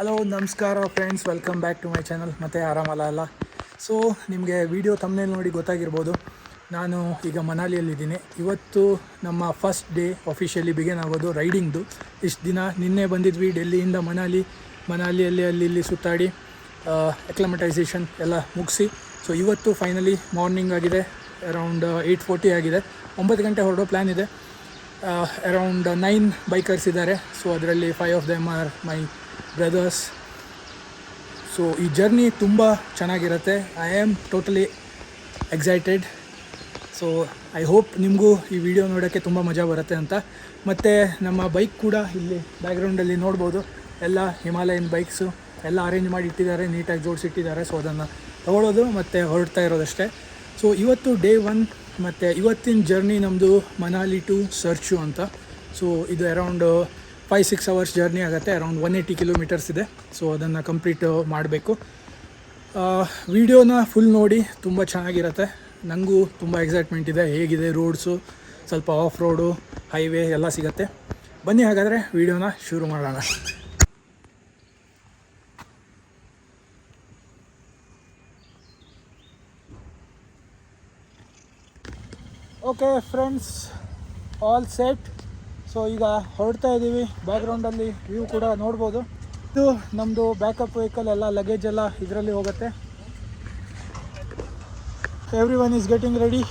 Hello ನಮಸ್ಕಾರ friends, welcome back to my channel. ಮತ್ತು ಆರಾಮಲ್ಲ ಅಲ್ಲ. ಸೊ ನಿಮಗೆ ವಿಡಿಯೋ ತಮ್ಮನೇಲಿ ನೋಡಿ ಗೊತ್ತಾಗಿರ್ಬೋದು, ನಾನು ಈಗ ಮನಾಲಿಯಲ್ಲಿದ್ದೀನಿ. ಇವತ್ತು ನಮ್ಮ ಫಸ್ಟ್ ಡೇ ಅಫಿಷಿಯಲಿ ಬಿಗಿನ್ ಆಗೋದು ರೈಡಿಂಗ್ದು. ಇಷ್ಟು ದಿನ ನಿನ್ನೆ ಬಂದಿದ್ವಿ ಡೆಲ್ಲಿಯಿಂದ ಮನಾಲಿಯಲ್ಲಿ ಅಲ್ಲಿ ಇಲ್ಲಿ ಸುತ್ತಾಡಿ ಎಕ್ಲಮಟೈಸೇಷನ್ ಎಲ್ಲ ಮುಗಿಸಿ. ಸೊ ಇವತ್ತು ಫೈನಲಿ ಮಾರ್ನಿಂಗ್ ಆಗಿದೆ, ಅರೌಂಡ್ 8:40 ಆಗಿದೆ. 9 ಗಂಟೆ ಹೊರಡೋ ಪ್ಲ್ಯಾನ್ ಇದೆ. ಅರೌಂಡ್ 9 ಬೈಕರ್ಸ್ ಇದ್ದಾರೆ. ಸೊ ಅದರಲ್ಲಿ 5 of them are my brothers. So ಈ ಜರ್ನಿ ತುಂಬ ಚೆನ್ನಾಗಿರುತ್ತೆ. I am totally excited. So I hope ನಿಮಗೂ ಈ ವಿಡಿಯೋ ನೋಡೋಕ್ಕೆ ತುಂಬ ಮಜಾ ಬರುತ್ತೆ ಅಂತ. ಮತ್ತು ನಮ್ಮ ಬೈಕ್ ಕೂಡ ಇಲ್ಲಿ ಬ್ಯಾಕ್ಗ್ರೌಂಡಲ್ಲಿ ನೋಡ್ಬೋದು. ಎಲ್ಲ ಹಿಮಾಲಯನ್ ಬೈಕ್ಸು ಎಲ್ಲ ಅರೇಂಜ್ ಮಾಡಿ ಇಟ್ಟಿದ್ದಾರೆ, ನೀಟಾಗಿ ಜೋಡಿಸಿಟ್ಟಿದ್ದಾರೆ. ಸೊ ಅದನ್ನು ತೊಗೊಳ್ಳೋದು ಮತ್ತು ಹೊರಡ್ತಾ ಇರೋದಷ್ಟೇ. ಸೊ ಇವತ್ತು ಡೇ 1 ಮತ್ತು ಇವತ್ತಿನ ಜರ್ನಿ ನಮ್ಮದು ಮನಾಲಿ ಟು ಸರ್ಚು ಅಂತ. ಸೊ ಇದು ಅರೌಂಡ್ 5-6 ಅವರ್ಸ್ ಜರ್ನಿ ಆಗುತ್ತೆ. ಅರೌಂಡ್ 180 ಕಿಲೋಮೀಟರ್ಸ್ ಇದೆ. ಸೊ ಅದನ್ನು ಕಂಪ್ಲೀಟ್ ಮಾಡಬೇಕು. ವಿಡಿಯೋನ ಫುಲ್ ನೋಡಿ, ತುಂಬ ಚೆನ್ನಾಗಿರುತ್ತೆ. ನನಗೂ ತುಂಬ ಎಕ್ಸೈಟ್ಮೆಂಟ್ ಇದೆ. ಹೇಗಿದೆ ರೋಡ್ಸು, ಸ್ವಲ್ಪ ಆಫ್ ರೋಡು, ಹೈವೇ ಎಲ್ಲ ಸಿಗುತ್ತೆ. ಬನ್ನಿ ಹಾಗಾದರೆ ವಿಡಿಯೋನ ಶುರು ಮಾಡೋಣ. Okay friends, all set. So ಈಗ ಹೊರಡ್ತಾ ಇದ್ದೀವಿ. ಬ್ಯಾಕ್ಗ್ರೌಂಡಲ್ಲಿ ವ್ಯೂ ಕೂಡ ನೋಡ್ಬೋದು. ಇದು ನಮ್ಮದು ಬ್ಯಾಕಪ್ ವೆಹಿಕಲ್, ಎಲ್ಲ ಲಗೇಜ್ ಎಲ್ಲ ಇದರಲ್ಲಿ ಹೋಗುತ್ತೆ. Every one is getting ready.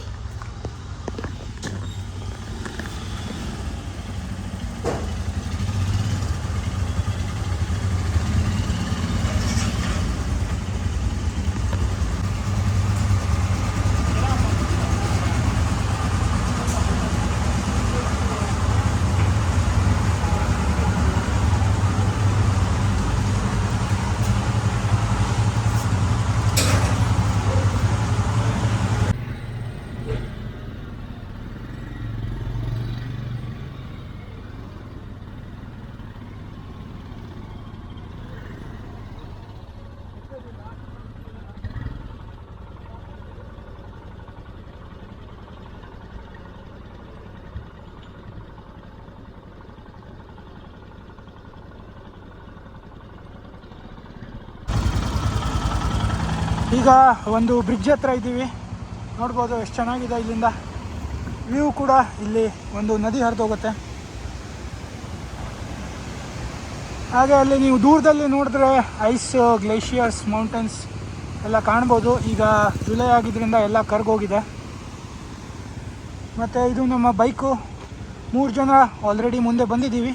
ಈಗ ಒಂದು ಬ್ರಿಡ್ಜ್ ಹತ್ರ ಇದ್ದೀವಿ. ನೋಡ್ಬೋದು ಎಷ್ಟು ಚೆನ್ನಾಗಿದೆ ಇಲ್ಲಿಂದ ವ್ಯೂ ಕೂಡ. ಇಲ್ಲಿ ಒಂದು ನದಿ ಹರಿದೋಗುತ್ತೆ. ಹಾಗೆ ಅಲ್ಲಿ ನೀವು ದೂರದಲ್ಲಿ ನೋಡಿದ್ರೆ ಐಸ್ ಗ್ಲೇಷಿಯರ್ಸ್, ಮೌಂಟೇನ್ಸ್ ಎಲ್ಲ ಕಾಣ್ಬೋದು. ಈಗ ಜುಲೈ ಆಗಿದ್ದರಿಂದ ಎಲ್ಲ ಕರ್ಗೋಗಿದೆ. ಮತ್ತು ಇದು ನಮ್ಮ ಬೈಕು. 3 ಜನ ಆಲ್ರೆಡಿ ಮುಂದೆ ಬಂದಿದ್ದೀವಿ.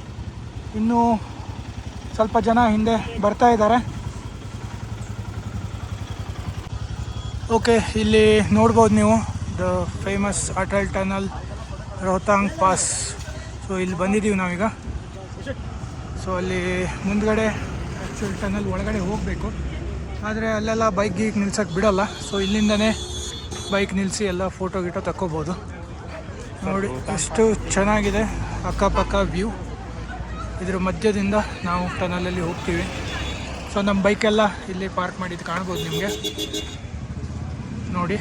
ಇನ್ನೂ ಸ್ವಲ್ಪ ಜನ ಹಿಂದೆ ಬರ್ತಾ ಇದ್ದಾರೆ. ಓಕೆ, ಇಲ್ಲಿ ನೋಡ್ಬೋದು ನೀವು the famous Atal tunnel, Rohtang pass. So ಇಲ್ಲಿ ಬಂದಿದ್ದೀವಿ ನಾವೀಗ. ಸೊ ಅಲ್ಲಿ ಮುಂದ್ಗಡೆ ಆ್ಯಕ್ಚುಲ್ ಟನಲ್ ಒಳಗಡೆ ಹೋಗಬೇಕು, ಆದರೆ ಅಲ್ಲೆಲ್ಲ ಬೈಕ್ ಗೀಕ್ ನಿಲ್ಸೋಕ್ಕೆ ಬಿಡೋಲ್ಲ. ಸೊ ಇಲ್ಲಿಂದನೇ ಬೈಕ್ ನಿಲ್ಲಿಸಿ ಎಲ್ಲ ಫೋಟೋ ಗಿಟೋ ತಕ್ಕೋಬೋದು. ನೋಡಿ ಎಷ್ಟು ಚೆನ್ನಾಗಿದೆ ಅಕ್ಕಪಕ್ಕ ವ್ಯೂ. ಇದ್ರ ಮಧ್ಯದಿಂದ ನಾವು ಟನಲಲ್ಲಿ ಹೋಗ್ತೀವಿ. ಸೊ ನಮ್ಮ ಬೈಕೆಲ್ಲ ಇಲ್ಲಿ ಪಾರ್ಕ್ ಮಾಡಿದ್ದು ಕಾಣ್ಬೋದು ನಿಮಗೆ. ನೋಡಿ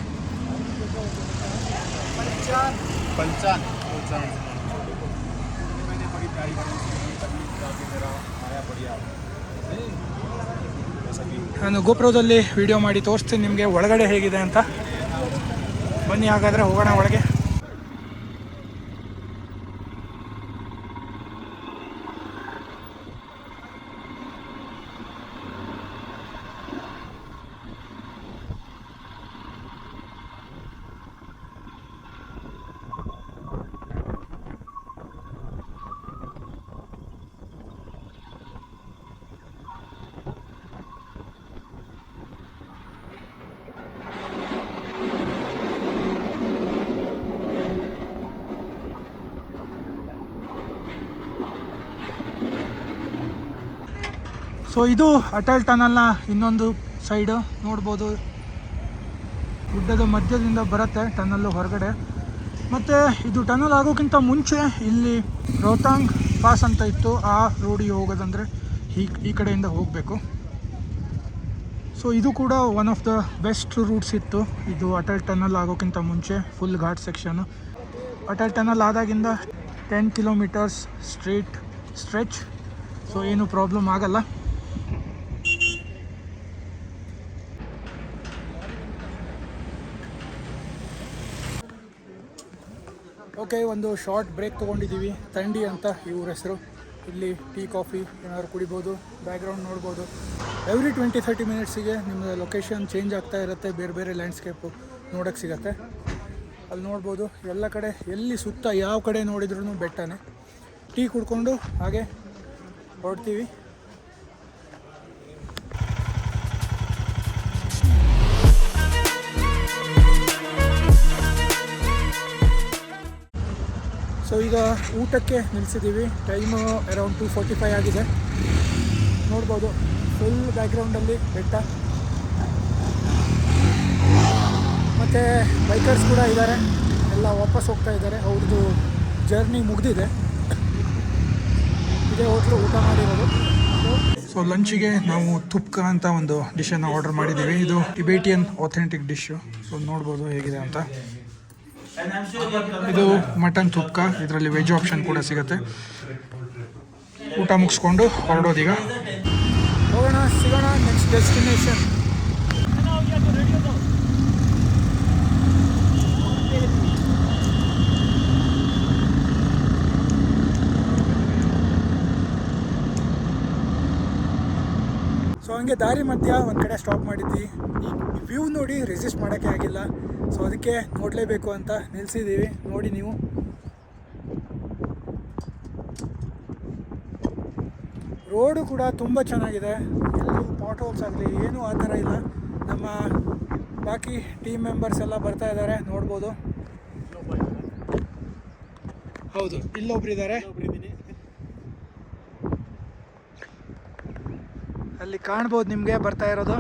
ನಾನು ಗೋಪ್ರೋದಲ್ಲಿ ವಿಡಿಯೋ ಮಾಡಿ ತೋರಿಸ್ತೀನಿ ನಿಮಗೆ ಒಳಗಡೆ ಹೇಗಿದೆ ಅಂತ. ಬನ್ನಿ ಹಾಗಾದರೆ ಹೋಗೋಣ ಒಳಗೆ. ಸೊ ಇದು ಅಟಲ್ ಟನಲ್ನ ಇನ್ನೊಂದು ಸೈಡು ನೋಡ್ಬೋದು. ಗುಡ್ಡದ ಮಧ್ಯದಿಂದ ಬರುತ್ತೆ ಟನಲ್ಲು ಹೊರಗಡೆ. ಮತ್ತು ಇದು ಟನಲ್ ಆಗೋಕ್ಕಿಂತ ಮುಂಚೆ ಇಲ್ಲಿ ರೋಹತಾಂಗ್ ಪಾಸ್ ಅಂತ ಇತ್ತು. ಆ ರೋಡಿಗೆ ಹೋಗೋದಂದರೆ ಈ ಕಡೆಯಿಂದ ಹೋಗಬೇಕು. ಸೊ ಇದು ಕೂಡ one of the best routes ಇತ್ತು. ಇದು ಅಟಲ್ ಟನಲ್ ಆಗೋಕ್ಕಿಂತ ಮುಂಚೆ full ghat section. Atal tunnel ಆದಾಗಿಂದ 10 ಕಿಲೋಮೀಟರ್ಸ್ ಸ್ಟ್ರೆಚ್. ಸೊ ಏನು ಪ್ರಾಬ್ಲಮ್ ಆಗಲ್ಲ. ಓಕೆ, ಒಂದು ಶಾರ್ಟ್ ಬ್ರೇಕ್ ತೊಗೊಂಡಿದ್ದೀವಿ. ತಂಡಿ ಅಂತ ಇವ್ರ ಹೆಸರು. ಇಲ್ಲಿ ಟೀ ಕಾಫಿ ಏನಾದ್ರು ಕುಡಿಬೋದು, ಬ್ಯಾಕ್ಗ್ರೌಂಡ್ ನೋಡ್ಬೋದು. ಎವ್ರಿ 20-30 ಮಿನಿಟ್ಸಿಗೆ ನಿಮ್ಮ ಲೊಕೇಶನ್ ಚೇಂಜ್ ಆಗ್ತಾ ಇರುತ್ತೆ, ಬೇರೆ ಬೇರೆ ಲ್ಯಾಂಡ್ಸ್ಕೇಪು ನೋಡೋಕ್ಕೆ ಸಿಗುತ್ತೆ. ಅಲ್ಲಿ ನೋಡ್ಬೋದು ಎಲ್ಲ ಕಡೆ, ಎಲ್ಲಿ ಸುತ್ತ ಯಾವ ಕಡೆ ನೋಡಿದ್ರೂ ಬೆಟ್ಟನೇ. ಟೀ ಕುಡ್ಕೊಂಡು ಹಾಗೆ ಹೊರಡ್ತೀವಿ. ಸೊ ಈಗ ಊಟಕ್ಕೆ ನಿಲ್ಲಿಸಿದ್ದೀವಿ. ಟೈಮು ಅರೌಂಡ್ 2:45 ಆಗಿದೆ. ನೋಡ್ಬೋದು ಫುಲ್ ಬ್ಯಾಕ್ಗ್ರೌಂಡಲ್ಲಿ ಬೆಟ್ಟ, ಮತ್ತು ಬೈಕರ್ಸ್ ಕೂಡ ಇದ್ದಾರೆ. ಎಲ್ಲ ವಾಪಸ್ ಹೋಗ್ತಾ ಇದ್ದಾರೆ, ಅವ್ರದ್ದು ಜರ್ನಿ ಮುಗಿದಿದೆ. ಇದೇ ಹೋಟ್ಲು ಊಟ ಮಾಡಿರೋದು. ಸೊ ಲಂಚಿಗೆ ನಾವು ತುಪ್ಕ ಅಂತ ಒಂದು ಡಿಶನ್ನು ಆರ್ಡರ್ ಮಾಡಿದ್ದೀವಿ. ಇದು ಟಿಬೇಟಿಯನ್ ಆಥೆಂಟಿಕ್ ಡಿಶ್ಶು. ಸೊ ನೋಡ್ಬೋದು ಹೇಗಿದೆ ಅಂತ. ಇದು ಮಟನ್ ತುಪ್ಕ, ಇದರಲ್ಲಿ ವೆಜ್ ಆಪ್ಷನ್ ಕೂಡ ಸಿಗುತ್ತೆ. ಊಟ ಮುಗಿಸ್ಕೊಂಡು ಹೊರಡೋದೀಗ. ಹೋಗೋಣ, ಸಿಗೋಣ ನೆಕ್ಸ್ಟ್ ಡೆಸ್ಟಿನೇಷನ್. ಸೊ ಹಂಗೆ ದಾರಿ ಮಧ್ಯ ಒಂದು ಕಡೆ ಸ್ಟಾಪ್ ಮಾಡಿದ್ವಿ. ಈ ವ್ಯೂ ನೋಡಿ ರೆಸಿಸ್ಟ್ ಮಾಡೋಕ್ಕೆ ಆಗಿಲ್ಲ. ಸೊ ಅದಕ್ಕೆ ನೋಡಲೇಬೇಕು ಅಂತ ನಿಲ್ಲಿಸಿದ್ದೀವಿ. ನೋಡಿ ನೀವು, ರೋಡು ಕೂಡ ತುಂಬ ಚೆನ್ನಾಗಿದೆ. ಎಲ್ಲೂ ಪಾಟ್ ಹೋಲ್ಸ್ ಆಗಲಿ ಏನೂ ಆ ಥರ ಇಲ್ಲ. ನಮ್ಮ ಬಾಕಿ ಟೀಮ್ ಮೆಂಬರ್ಸ್ ಎಲ್ಲ ಬರ್ತಾ ಇದ್ದಾರೆ, ನೋಡ್ಬೋದು. ಹೌದು, ಇಲ್ಲೊಬ್ರಿದ್ದಾರೆ, ಅಲ್ಲಿ ಕಾಣ್ಬೋದು ನಿಮಗೆ ಬರ್ತಾ ಇರೋದು.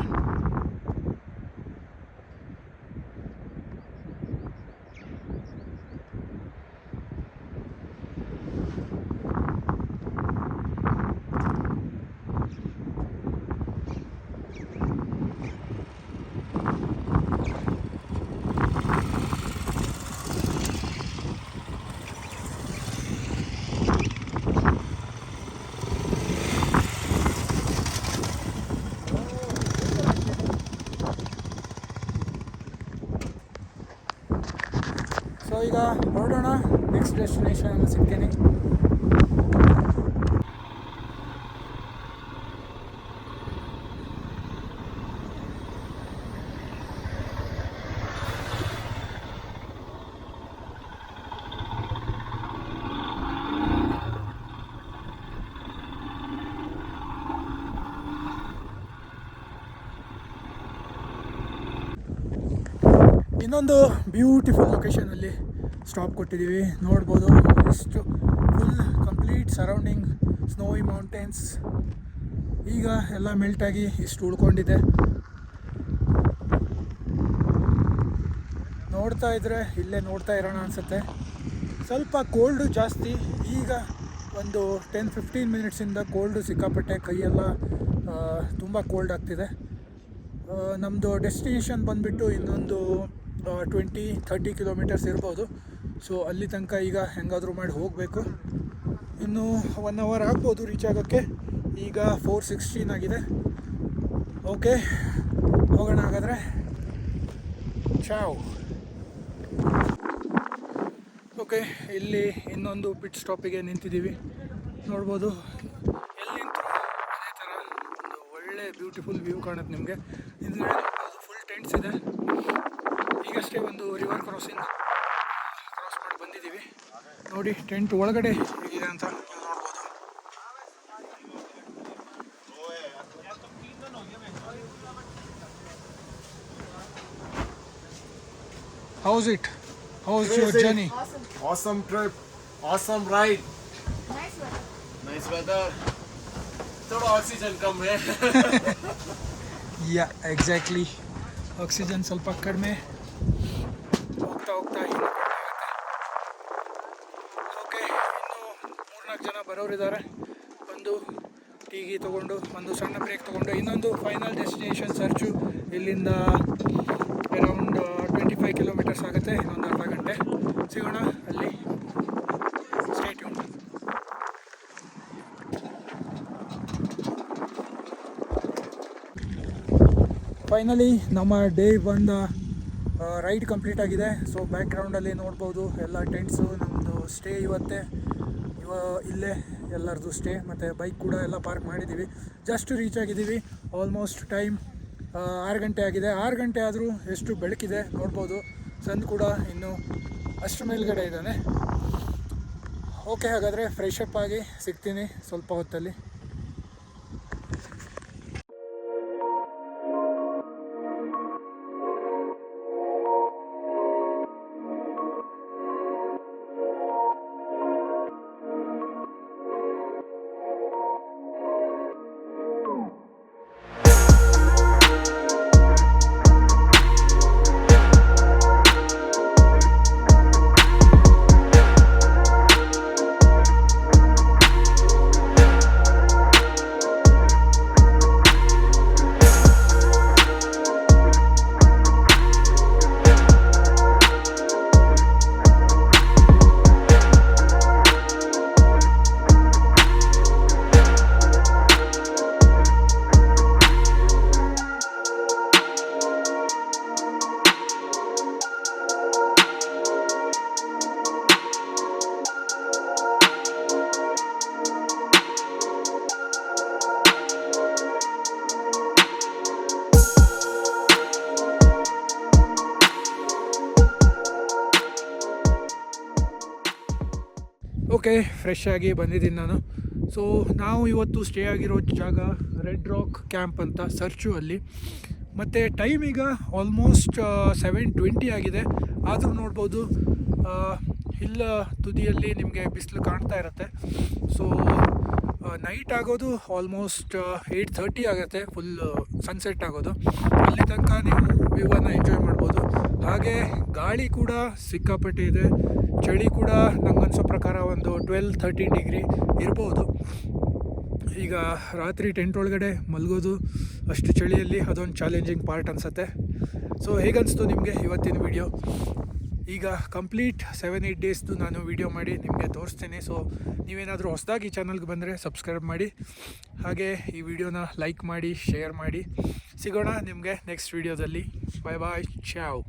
ಸೊ ಈಗ ಹೊರಡೋಣ, ನೆಕ್ಸ್ಟ್ ಡೆಸ್ಟಿನೇಷನ್ ಸಿಗ್ತೀನಿ. ಇನ್ನೊಂದು ಬ್ಯೂಟಿಫುಲ್ ಲೊಕೇಶನಲ್ಲಿ ಸ್ಟಾಪ್ ಕೊಟ್ಟಿದ್ದೀವಿ. ನೋಡ್ಬೋದು ಎಷ್ಟು ಫುಲ್ ಕಂಪ್ಲೀಟ್ ಸರೌಂಡಿಂಗ್ ಸ್ನೋವಿ ಮೌಂಟೇನ್ಸ್. ಈಗ ಎಲ್ಲ ಮೆಲ್ಟಾಗಿ ಇಷ್ಟು ಉಳ್ಕೊಂಡಿದೆ. ನೋಡ್ತಾ ಇದ್ದರೆ ಇಲ್ಲೇ ನೋಡ್ತಾ ಇರೋಣ ಅನಿಸುತ್ತೆ. ಸ್ವಲ್ಪ ಕೋಲ್ಡು ಜಾಸ್ತಿ. ಈಗ ಒಂದು 10-15 ಮಿನಿಟ್ಸಿಂದ ಕೋಲ್ಡು ಸಿಕ್ಕಾಪಟ್ಟೆ, ಕೈಯೆಲ್ಲ ತುಂಬ ಕೋಲ್ಡ್ ಆಗ್ತಿದೆ. ನಮ್ಮದು ಡೆಸ್ಟಿನೇಷನ್ ಬಂದುಬಿಟ್ಟು ಇನ್ನೊಂದು 20-30 ಕಿಲೋಮೀಟರ್ಸ್ ಇರ್ಬೋದು. ಸೊ ಅಲ್ಲಿ ತನಕ ಈಗ ಹೆಂಗಾದರೂ ಮಾಡಿ ಹೋಗಬೇಕು. ಇನ್ನು 1 ಅವರ್ ಆಗ್ಬೋದು ರೀಚ್ ಆಗೋಕ್ಕೆ. ಈಗ 4:16 ಆಗಿದೆ. ಓಕೆ, ಹೋಗೋಣ ಹಾಗಾದರೆ. ಚಾವ್. ಓಕೆ, ಇಲ್ಲಿ ಇನ್ನೊಂದು ಪಿಟ್ ಸ್ಟಾಪಿಗೆ ನಿಂತಿದ್ದೀವಿ. ನೋಡ್ಬೋದು, ಎಲ್ಲಿ ನಿಂತರು ಅದೇ ಥರ ಒಂದು ಒಳ್ಳೆ ಬ್ಯೂಟಿಫುಲ್ ವ್ಯೂ ಕಾಣುತ್ತೆ ನಿಮಗೆ. ಇದು ಫುಲ್ ಟೆಂಟ್ಸ್ ಇದೆ. ಈಗಷ್ಟೇ ಒಂದು ರಿವರ್ ಕ್ರಾಸ್ ಮಾಡಿ ಬಂದಿದ್ದೀವಿ. ನೋಡಿ ಟೆಂಟ್ ಒಳಗಡೆ ಹೇಗಿದೆ ಅಂತ ನೋಡ್ಬೋದು. How's it? How's your journey? Awesome trip. Awesome ride. Nice weather. थोड़ा ऑक्सीजन कम है. Yeah, exactly. ಆಕ್ಸಿಜನ್ ಸ್ವಲ್ಪ ಕಡಿಮೆ. ಹೋಗ್ತಾ ಹೋಗ್ತಾ ಇನ್ನೂ ಓಕೆ, ಇನ್ನೂ 3-4 ಜನ ಬರೋರಿದ್ದಾರೆ. ಒಂದು ಟೀಗಿ ತೊಗೊಂಡು ಒಂದು ಸಣ್ಣ ಬ್ರೇಕ್ ತೊಗೊಂಡು ಇನ್ನೊಂದು ಫೈನಲ್ ಡೆಸ್ಟಿನೇಷನ್ ಸರ್ಚು. ಇಲ್ಲಿಂದ ಅರೌಂಡ್ 25 ಕಿಲೋಮೀಟರ್ಸ್ ಆಗುತ್ತೆ. ಇನ್ನೊಂದು ಅರ್ಧ ಗಂಟೆ ಸಿಗೋಣ ಅಲ್ಲಿ. Stay tune. ಫೈನಲಿ ನಮ್ಮ ಡೇ 1 ರೈಡ್ ಕಂಪ್ಲೀಟ್ ಆಗಿದೆ. ಸೊ ಬ್ಯಾಕ್ಗ್ರೌಂಡಲ್ಲಿ ನೋಡ್ಬೋದು ಎಲ್ಲ ಟೆಂಟ್ಸು. ನಮ್ಮದು ಸ್ಟೇ ಇಲ್ಲೇ ಎಲ್ಲರದು ಸ್ಟೇ, ಮತ್ತು ಬೈಕ್ ಕೂಡ ಎಲ್ಲ ಪಾರ್ಕ್ ಮಾಡಿದ್ದೀವಿ. ಜಸ್ಟ್ ರೀಚ್ ಆಗಿದ್ದೀವಿ. ಆಲ್ಮೋಸ್ಟ್ ಟೈಮ್ 6 ಗಂಟೆ ಆಗಿದೆ. 6 ಗಂಟೆ ಆದರೂ ಎಷ್ಟು ಬೆಳಕಿದೆ ನೋಡ್ಬೋದು. ಸನ್ ಕೂಡ ಇನ್ನೂ ಅಷ್ಟು ಮೇಲ್ಗಡೆ ಇದ್ದಾನೆ. ಓಕೆ, ಹಾಗಾದರೆ ಫ್ರೆಶ್ ಅಪ್ ಆಗಿ ಸಿಗ್ತೀನಿ ಸ್ವಲ್ಪ ಹೊತ್ತಲ್ಲಿ. ಓಕೆ, ಫ್ರೆಶ್ ಆಗಿ ಬಂದಿದ್ದೀನಿ ನಾನು. ಸೊ ನಾವು ಇವತ್ತು ಸ್ಟೇ ಆಗಿರೋ ಜಾಗ ರೆಡ್ ರಾಕ್ ಕ್ಯಾಂಪ್ ಅಂತ, ಸರ್ಚು ಅಲ್ಲಿ. ಮತ್ತು ಟೈಮ್ ಈಗ ಆಲ್ಮೋಸ್ಟ್ 7:20 ಆಗಿದೆ. ಆದರೂ ನೋಡ್ಬೋದು ಹಿಲ್ ತುದಿಯಲ್ಲಿ ನಿಮಗೆ ಬಿಸಿಲು ಕಾಣ್ತಾ ಇರುತ್ತೆ. ಸೊ ನೈಟ್ ಆಗೋದು ಆಲ್ಮೋಸ್ಟ್ 8:30 ಆಗುತ್ತೆ, ಫುಲ್ ಸನ್ಸೆಟ್ ಆಗೋದು. ಅಲ್ಲಿ ತನಕ ನೀವು ವ್ಯೂವನ್ನು ಎಂಜಾಯ್ ಮಾಡ್ಬೋದು. ಹಾಗೆ ಗಾಳಿ ಕೂಡ ಸಿಕ್ಕಾಪಟ್ಟೆ ಇದೆ. ಚಳಿ ಕೂಡ ನಂಗನ್ಸೋ ಪ್ರಕಾರ ಒಂದು 12-13 ಡಿಗ್ರಿ ಇರ್ಬೋದು. ಈಗ ರಾತ್ರಿ ಟೆಂಟ್ ಒಳಗಡೆ ಮಲಗೋದು ಅಷ್ಟು ಚಳಿಯಲ್ಲಿ ಅದೊಂದು ಚಾಲೆಂಜಿಂಗ್ ಪಾರ್ಟ್ ಅನಿಸುತ್ತೆ. ಸೊ ಹೇಗನ್ನಿಸ್ತು ನಿಮಗೆ ಇವತ್ತಿನ ವಿಡಿಯೋ? ಈಗ ಕಂಪ್ಲೀಟ್ 7-8 ಡೇಸ್ದು ನಾನು ವಿಡಿಯೋ ಮಾಡಿ ನಿಮಗೆ ತೋರಿಸ್ತೀನಿ. ಸೊ ನೀವೇನಾದರೂ ಹೊಸದಾಗಿ ಈ ಚಾನಲ್ಗೆ ಬಂದರೆ ಸಬ್ಸ್ಕ್ರೈಬ್ ಮಾಡಿ, ಹಾಗೆ ಈ ವಿಡಿಯೋನ ಲೈಕ್ ಮಾಡಿ, ಶೇರ್ ಮಾಡಿ. ಸಿಗೋಣ ನಿಮಗೆ ನೆಕ್ಸ್ಟ್ ವಿಡಿಯೋದಲ್ಲಿ. ಬಾಯ್ ಬಾಯ್, ಚಾವ್.